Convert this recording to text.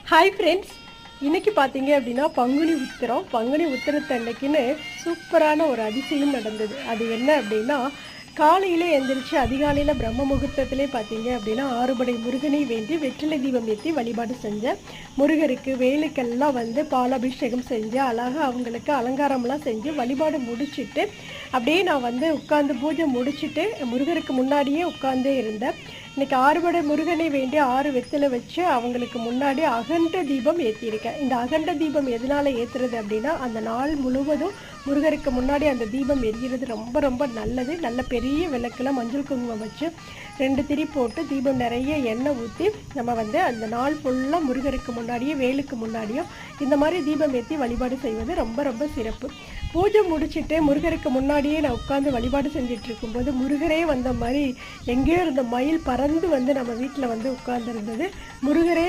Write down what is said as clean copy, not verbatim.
Hi friends, இன்னைக்கு பார்த்தீங்க அப்படின்னா பங்குனி உத்திரத்தன்னைக்குன்னு சூப்பரான ஒரு அதிசயம் நடந்தது. அது என்ன அப்படின்னா, காலையில் எந்திரிச்சு அதிகாலையில் பிரம்ம முகூர்த்தத்திலே பார்த்தீங்க அப்படின்னா 6 படை முருகனை வேண்டி வெற்றிலை தீபம் ஏற்றி வழிபாடு செஞ்சேன். முருகருக்கு வேலுக்கெல்லாம் பாலாபிஷேகம் செஞ்சு அழகாக அவங்களுக்கு அலங்காரம்லாம் செஞ்சு வழிபாடு முடிச்சுட்டு அப்படியே நான் உட்காந்து பூஜை முடிச்சுட்டு முருகருக்கு முன்னாடியே உட்காந்தே இருந்தேன். இன்னைக்கு 6 படை முருகனை வேண்டி 6 வெற்றிலை வச்சு அவங்களுக்கு முன்னாடி அகண்ட தீபம் ஏற்றியிருக்கேன். இந்த அகண்ட தீபம் எதனால் ஏற்றுறது அப்படின்னா, அந்த நாள் முழுவதும் முருகருக்கு முன்னாடி அந்த தீபம் எரிகிறது ரொம்ப ரொம்ப நல்லது. நல்ல பெரிய விளக்கில் மஞ்சள் குங்குமம் வச்சு 2 திரி போட்டு தீபம் நிறைய எண்ணெய் ஊற்றி நம்ம அந்த நாள் ஃபுல்லாக முருகருக்கு முன்னாடியே வேலுக்கு முன்னாடியும் இந்த மாதிரி தீபம் ஏற்றி வழிபாடு செய்வது ரொம்ப ரொம்ப சிறப்பு. பூஜை முடிச்சுட்டு முருகருக்கு முன்னாடியே நான் உட்காந்து வழிபாடு செஞ்சுட்டு இருக்கும்போது முருகரே வந்த மாதிரி எங்கேயோ இருந்த மயில் பறந்து நம்ம வீட்டில் உட்கார்ந்துருந்தது. முருகரே